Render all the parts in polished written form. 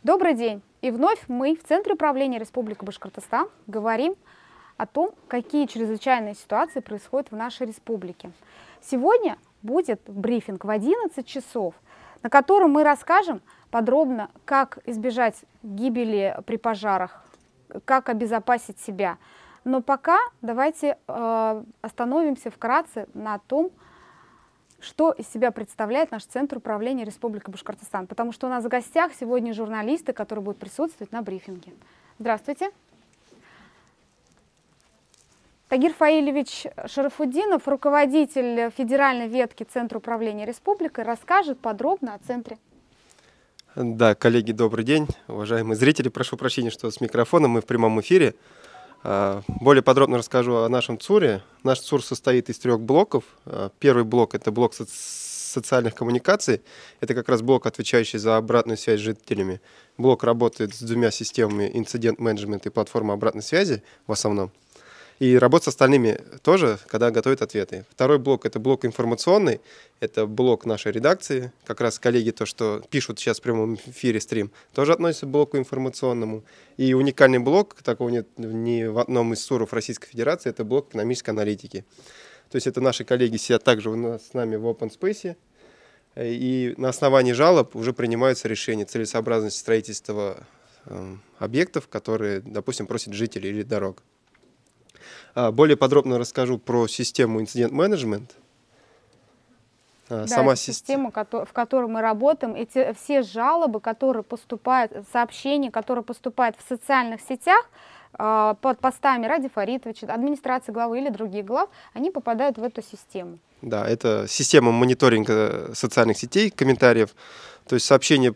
Добрый день! И вновь мы в Центре управления Республики Башкортостан говорим о том, какие чрезвычайные ситуации происходят в нашей республике. Сегодня будет брифинг в 11 часов, на котором мы расскажем подробно, как избежать гибели при пожарах, как обезопасить себя. Но пока давайте остановимся вкратце на том, что из себя представляет наш Центр управления Республики Башкортостан. Потому что у нас в гостях сегодня журналисты, которые будут присутствовать на брифинге. Здравствуйте. Тагир Фаильевич Шарафуддинов, руководитель федеральной ветки Центра управления Республикой, расскажет подробно о Центре. Да, коллеги, добрый день. Уважаемые зрители, прошу прощения, что с микрофоном мы в прямом эфире. Более подробно расскажу о нашем ЦУРе. Наш ЦУР состоит из 3 блоков. Первый блок – это блок социальных коммуникаций. Это как раз блок, отвечающий за обратную связь с жителями. Блок работает с 2 системами: инцидент-менеджмент и платформа обратной связи в основном. И работать с остальными тоже, когда готовят ответы. Второй блок – это блок информационный, это блок нашей редакции. Как раз коллеги, то, что пишут сейчас в прямом эфире стрим, тоже относятся к блоку информационному. И уникальный блок, такого нет ни в одном из ЦУРов Российской Федерации, это блок экономической аналитики. То есть это наши коллеги сидят также с нами в Open Space, и на основании жалоб уже принимаются решения целесообразности строительства объектов, которые, допустим, просят жители или дорог. Более подробно расскажу про систему инцидент-менеджмент. Да, система, в которой мы работаем, все жалобы, которые поступают, сообщения, которые поступают в социальных сетях под постами Ради Фаритовича, администрации главы или других глав, они попадают в эту систему. Да, это система мониторинга социальных сетей, комментариев, то есть сообщения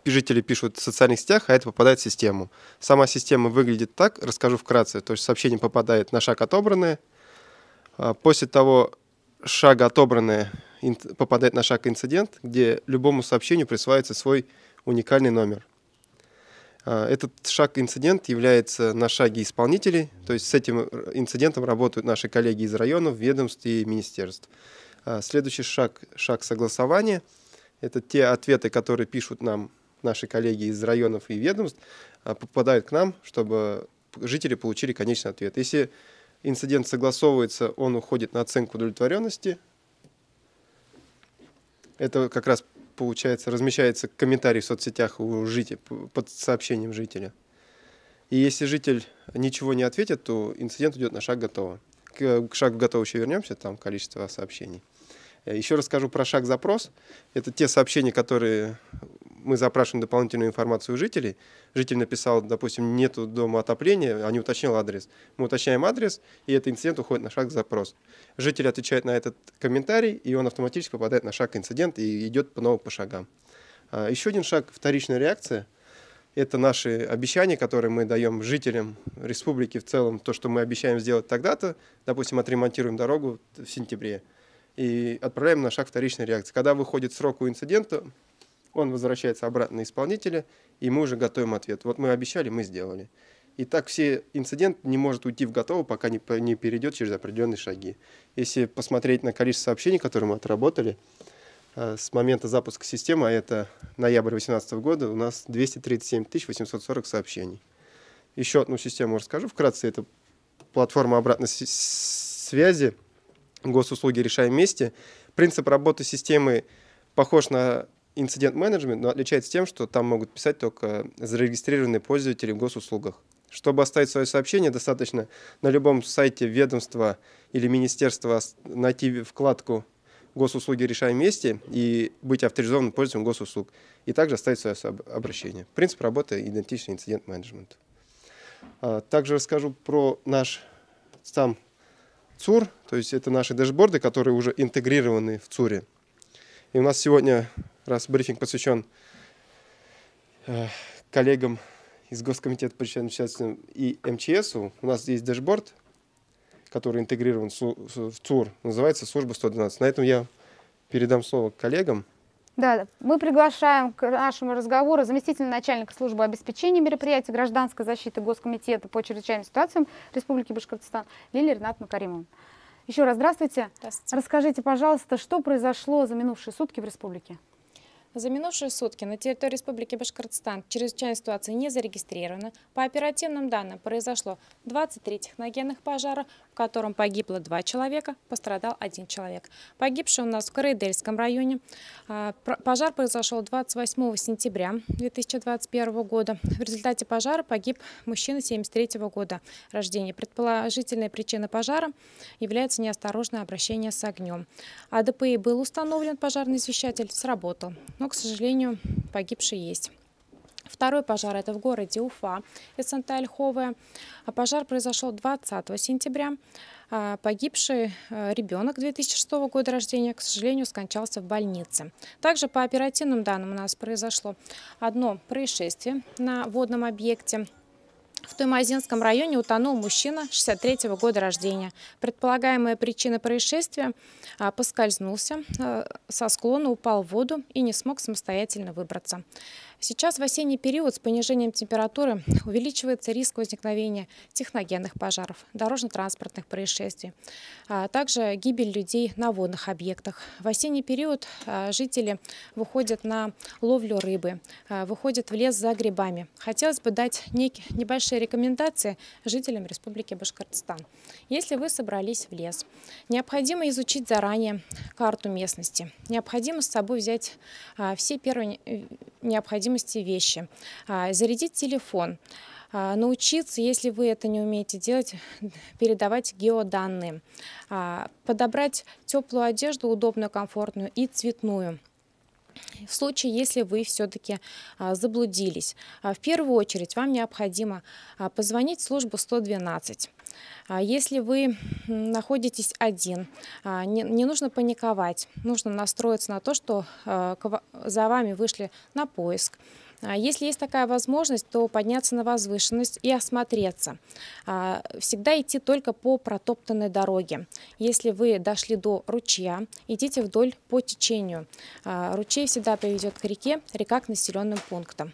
жители пишут в социальных сетях, а это попадает в систему. Сама система выглядит так, расскажу вкратце. То есть сообщение попадает на шаг отобранное. После того шага отобранное попадает на шаг инцидент, где любому сообщению присваивается свой уникальный номер. Этот шаг инцидент является на шаге исполнителей. То есть с этим инцидентом работают наши коллеги из районов, ведомств и министерств. Следующий шаг согласования. Это те ответы, которые пишут нам наши коллеги из районов и ведомств, попадают к нам, чтобы жители получили конечный ответ. Если инцидент согласовывается, он уходит на оценку удовлетворенности. Это как раз, получается, размещается комментарий в соцсетях у жителя, под сообщением жителя. И если житель ничего не ответит, то инцидент идет на шаг готово. К шагу готово еще вернемся, там количество сообщений. Еще расскажу про шаг запрос. Это те сообщения, которые мы запрашиваем дополнительную информацию у жителей. Житель написал, допустим, нету дома отопления, а не уточнил адрес. Мы уточняем адрес, и этот инцидент уходит на шаг запрос. Житель отвечает на этот комментарий, и он автоматически попадает на шаг инцидент и идет снова по шагам. Еще один шаг – вторичная реакция. Это наши обещания, которые мы даем жителям республики в целом. То, что мы обещаем сделать тогда-то, допустим, отремонтируем дорогу в сентябре, и отправляем на шаг вторичной реакции. Когда выходит срок у инцидента, он возвращается обратно на исполнителя, и мы уже готовим ответ. Вот мы обещали, мы сделали. И так инцидент не может уйти в готово, пока не перейдет через определенные шаги. Если посмотреть на количество сообщений, которые мы отработали, с момента запуска системы, а это ноябрь 2018 года, у нас 237 840 сообщений. Еще одну систему расскажу вкратце. Это платформа обратной связи. Госуслуги решаем вместе. Принцип работы системы похож на инцидент-менеджмент, но отличается тем, что там могут писать только зарегистрированные пользователи в госуслугах. Чтобы оставить свое сообщение, достаточно на любом сайте ведомства или министерства найти вкладку «Госуслуги решаем вместе» и быть авторизованным пользователем госуслуг. И также оставить свое обращение. Принцип работы идентичный инцидент-менеджменту. Также расскажу про наш сам ЦУР, то есть это наши дэшборды, которые уже интегрированы в ЦУРе. И у нас сегодня, раз брифинг посвящен коллегам из Госкомитета по чрезвычайным и МЧСу, у нас есть дэшборд, который интегрирован в ЦУР, называется «Служба 112». На этом я передам слово коллегам. Да, мы приглашаем к нашему разговору заместителя начальника службы обеспечения мероприятий гражданской защиты Госкомитета по чрезвычайным ситуациям Республики Башкортостан Лилию Ринатовну Каримовну. Еще раз здравствуйте. Здравствуйте. Расскажите, пожалуйста, что произошло за минувшие сутки в республике? За минувшие сутки на территории Республики Башкортостан чрезвычайной ситуации не зарегистрировано. По оперативным данным произошло 23 техногенных пожара, в котором погибло 2 человека, пострадал 1 человек. Погибший у нас в Карайдельском районе. Пожар произошел 28 сентября 2021 года. В результате пожара погиб мужчина 73 года рождения. Предположительной причиной пожара является неосторожное обращение с огнем. АДПИ был установлен, пожарный извещатель сработал. Но, к сожалению, погибший есть. Второй пожар – это в городе Уфа, СНТ Ольховая. Пожар произошел 20 сентября. Погибший ребенок 2006 года рождения, к сожалению, скончался в больнице. Также по оперативным данным у нас произошло одно происшествие на водном объекте. В Туймазинском районе утонул мужчина 63 года рождения. Предполагаемая причина происшествия – поскользнулся со склона, упал в воду и не смог самостоятельно выбраться. Сейчас в осенний период с понижением температуры увеличивается риск возникновения техногенных пожаров, дорожно-транспортных происшествий, а также гибель людей на водных объектах. В осенний период жители выходят на ловлю рыбы, выходят в лес за грибами. Хотелось бы дать небольшие рекомендации жителям Республики Башкортостан. Если вы собрались в лес, необходимо изучить заранее карту местности. Необходимо с собой взять все первые необходимые вещи, зарядить телефон, научиться, если вы это не умеете делать, передавать геоданные, подобрать теплую одежду, удобную, комфортную и цветную. В случае, если вы все-таки заблудились, в первую очередь вам необходимо позвонить в службу 112. Если вы находитесь один, не нужно паниковать, нужно настроиться на то, что за вами вышли на поиск. Если есть такая возможность, то подняться на возвышенность и осмотреться. Всегда идти только по протоптанной дороге. Если вы дошли до ручья, идите вдоль по течению. Ручей всегда приведет к реке, река к населенным пунктам.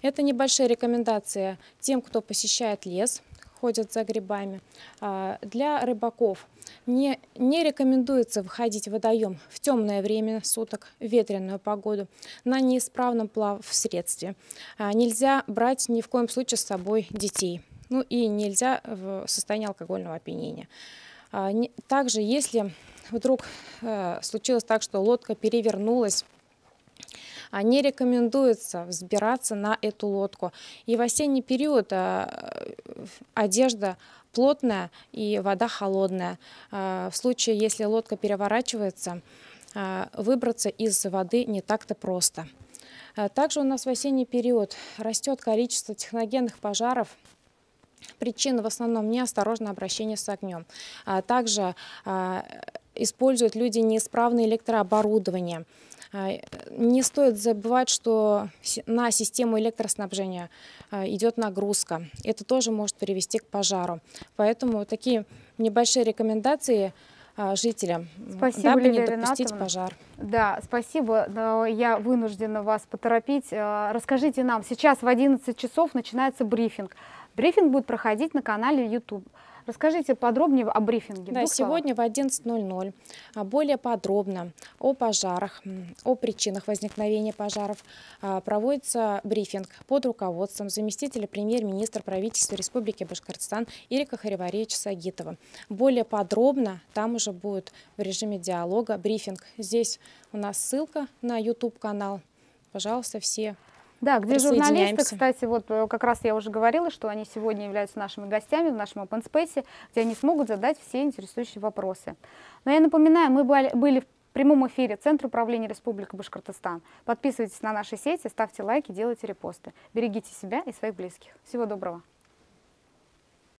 Это небольшая рекомендация тем, кто посещает лес, ходят за грибами. Для рыбаков не рекомендуется выходить в водоем в темное время суток, в ветреную погоду, на неисправном плавсредстве. Нельзя брать ни в коем случае с собой детей. Ну и нельзя в состоянии алкогольного опьянения. Также, если вдруг случилось так, что лодка перевернулась, не рекомендуется взбираться на эту лодку. И в осенний период одежда плотная и вода холодная. В случае, если лодка переворачивается, выбраться из воды не так-то просто. Также у нас в осенний период растет количество техногенных пожаров. Причина в основном неосторожное обращение с огнем. Также используют люди неисправное электрооборудование. Не стоит забывать, что на систему электроснабжения идет нагрузка. Это тоже может привести к пожару. Поэтому такие небольшие рекомендации жителям, Спасибо, дабы не Лилия допустить Ринатовна. пожар. Да, спасибо. Но я вынуждена вас поторопить. Расскажите нам, сейчас в 11 часов начинается брифинг. Брифинг будет проходить на канале YouTube. Расскажите подробнее о брифинге. Да, сегодня в 11:00 более подробно о пожарах, о причинах возникновения пожаров проводится брифинг под руководством заместителя премьер-министра правительства Республики Башкортостан Ирика Харивариевича Сагитова. Более подробно там уже будет в режиме диалога брифинг. Здесь у нас ссылка на YouTube-канал. Пожалуйста, все. Да, где журналисты, кстати, вот как раз я уже говорила, что они сегодня являются нашими гостями в нашем Open Space, где они смогут задать все интересующие вопросы. Но я напоминаю, мы были в прямом эфире Центра управления Республики Башкортостан. Подписывайтесь на наши сети, ставьте лайки, делайте репосты. Берегите себя и своих близких. Всего доброго.